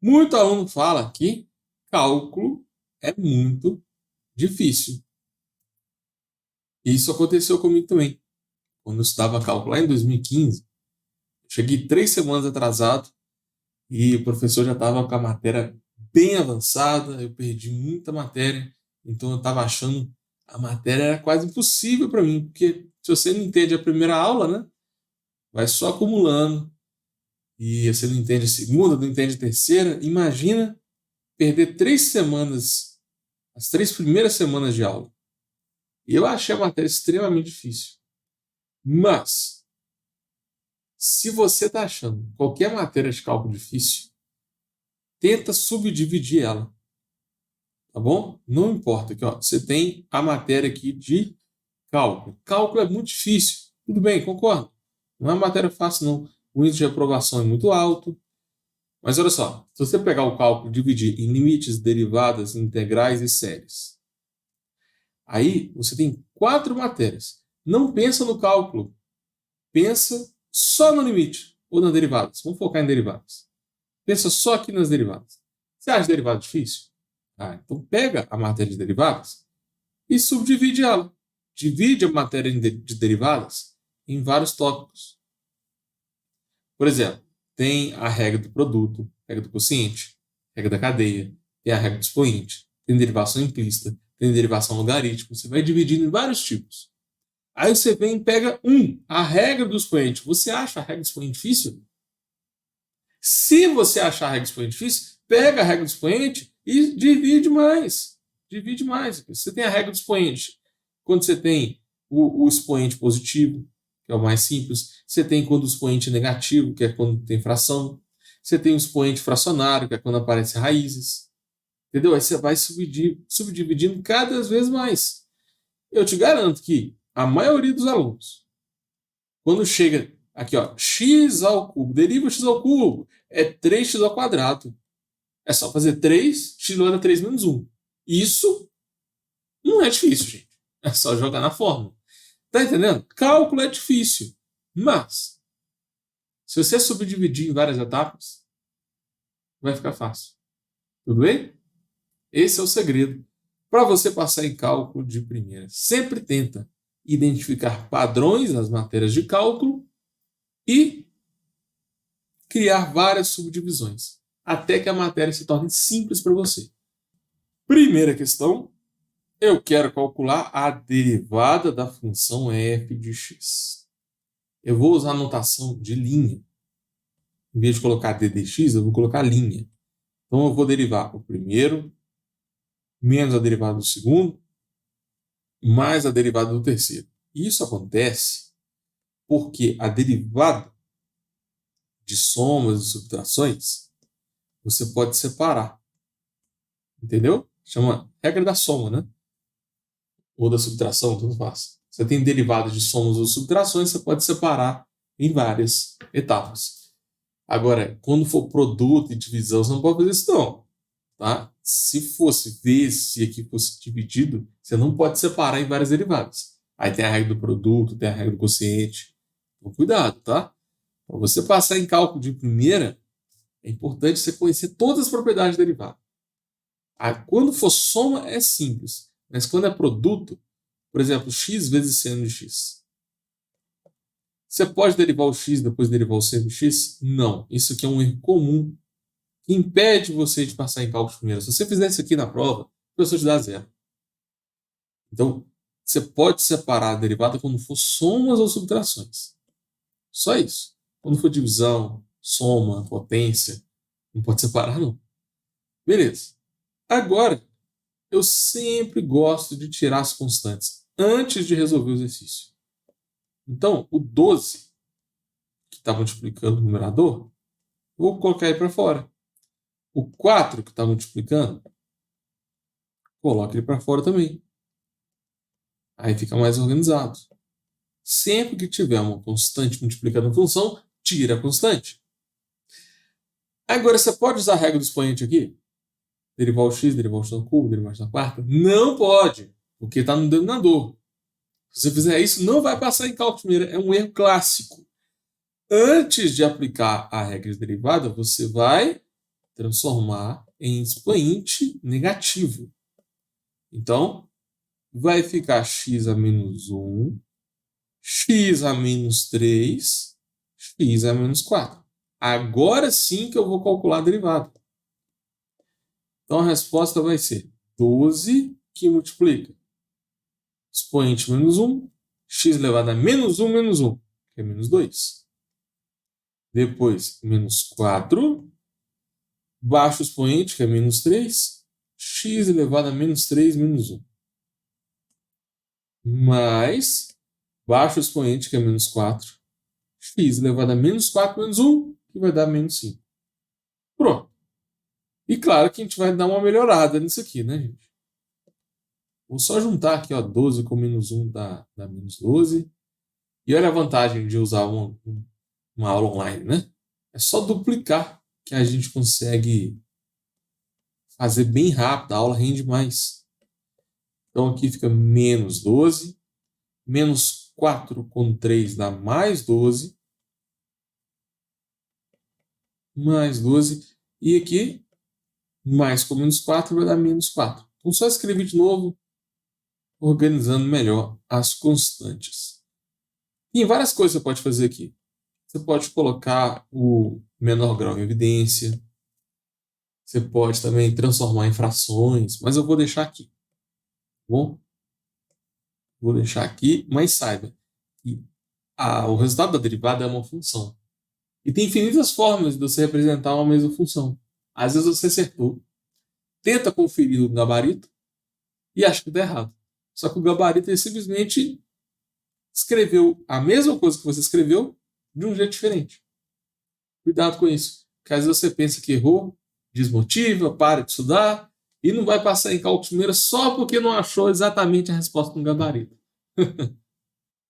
Muito aluno fala que cálculo é muito difícil. Isso aconteceu comigo também. Quando eu estudava cálculo lá em 2015, eu cheguei 3 semanas atrasado e o professor já estava com a matéria bem avançada, eu perdi muita matéria, então eu estava achando a matéria era quase impossível para mim, porque se você não entende a primeira aula, né, vai só acumulando, e você não entende a segunda, não entende a terceira, imagina perder 3 semanas, as 3 primeiras semanas de aula. E eu achei a matéria extremamente difícil. Mas, se você está achando qualquer matéria de cálculo difícil, tenta subdividir ela, tá bom? Não importa, aqui, ó, você tem a matéria aqui de cálculo. Cálculo é muito difícil. Tudo bem, concordo. Não é uma matéria fácil, não. O índice de aprovação é muito alto. Mas olha só, se você pegar o cálculo e dividir em limites, derivadas, integrais e séries, aí você tem 4 matérias. Não pensa no cálculo. Pensa só no limite ou nas derivadas. Vamos focar em derivadas. Pensa só aqui nas derivadas. Você acha derivada difícil? Então pega a matéria de derivadas e subdivide ela. Divide a matéria de derivadas em vários tópicos. Por exemplo, tem a regra do produto, regra do quociente, regra da cadeia, tem a regra do expoente, tem derivação implícita, tem derivação logarítmica. Você vai dividindo em vários tipos. Aí você vem e pega a regra do expoente. Você acha a regra do expoente difícil? Se você achar a regra do expoente difícil, pega a regra do expoente e divide mais. Divide mais. Você tem a regra do expoente. Quando você tem o expoente positivo, que é o mais simples. Você tem quando o expoente é negativo, que é quando tem fração. Você tem o expoente fracionário, que é quando aparecem raízes. Entendeu? Aí você vai subdividindo cada vez mais. Eu te garanto que a maioria dos alunos, quando chega aqui, ó, x ao cubo, deriva x ao cubo, é 3x ao quadrado. É só fazer 3, x elevado a 3 menos 1. Isso não é difícil, gente. É só jogar na fórmula. Tá entendendo? Cálculo é difícil. Mas, se você subdividir em várias etapas, vai ficar fácil. Tudo bem? Esse é o segredo. Para você passar em cálculo de primeira, sempre tenta identificar padrões nas matérias de cálculo e criar várias subdivisões, até que a matéria se torne simples para você. Primeira questão, eu quero calcular a derivada da função f de x. Eu vou usar a notação de linha. Em vez de colocar d de x, eu vou colocar linha. Então, eu vou derivar o primeiro, menos a derivada do segundo, mais a derivada do terceiro. Isso acontece porque a derivada de somas e subtrações você pode separar. Entendeu? Chama regra da soma, né? Ou da subtração, tudo faz. Você tem derivadas de somas ou subtrações, você pode separar em várias etapas. Agora, quando for produto e divisão, você não pode fazer isso não. Tá? Se fosse vezes, se aqui fosse dividido, você não pode separar em várias derivadas. Aí tem a regra do produto, tem a regra do quociente. Então, cuidado, tá? Para você passar em cálculo de primeira, é importante você conhecer todas as propriedades derivadas. Quando for soma, é simples. Mas quando é produto, por exemplo, x vezes seno de x. Você pode derivar o x e depois derivar o seno de x? Não. Isso aqui é um erro comum que impede você de passar em cálculo primeiro. Se você fizer isso aqui na prova, o professor te dá 0. Então, você pode separar a derivada quando for somas ou subtrações. Só isso. Quando for divisão, soma, potência, não pode separar, não. Beleza. Agora, eu sempre gosto de tirar as constantes antes de resolver o exercício. Então, o 12, que está multiplicando o numerador, vou colocar ele para fora. O 4, que está multiplicando, coloca ele para fora também. Aí fica mais organizado. Sempre que tiver uma constante multiplicando a função, tira a constante. Agora, você pode usar a regra do expoente aqui? Derivar o x, derivar o x ao cubo, derivar o x à quarta? Não pode, porque está no denominador. Se você fizer isso, não vai passar em cálculo primeiro. É um erro clássico. Antes de aplicar a regra de derivada, você vai transformar em expoente negativo. Então, vai ficar x a menos 1, x a menos 3, x a menos 4. Agora sim que eu vou calcular a derivada. Então, a resposta vai ser 12 que multiplica expoente menos 1, x elevado a menos 1, que é menos 2. Depois, menos 4, baixo expoente, que é menos 3, x elevado a menos 3, menos 1. Mais baixo expoente, que é menos 4, x elevado a menos 4, menos 1, que vai dar menos 5. Pronto. E claro que a gente vai dar uma melhorada nisso aqui, né, gente? Vou só juntar aqui, ó, 12 com menos 1 dá menos 12. E olha a vantagem de usar uma aula online, né? É só duplicar que a gente consegue fazer bem rápido, a aula rende mais. Então aqui fica menos 12, menos 4 com 3 dá mais 12, mais 12, e aqui mais com menos 4 vai dar menos 4. Então só escrever de novo, organizando melhor as constantes. E várias coisas você pode fazer aqui. Você pode colocar o menor grau em evidência. Você pode também transformar em frações, mas eu vou deixar aqui. Tá bom? Vou deixar aqui, mas saiba que o resultado da derivada é uma função. E tem infinitas formas de você representar uma mesma função. Às vezes você acertou, tenta conferir o gabarito e acha que está errado. Só que o gabarito ele simplesmente escreveu a mesma coisa que você escreveu de um jeito diferente. Cuidado com isso, porque às vezes você pensa que errou, desmotiva, para de estudar e não vai passar em cálculo primeiro só porque não achou exatamente a resposta no gabarito.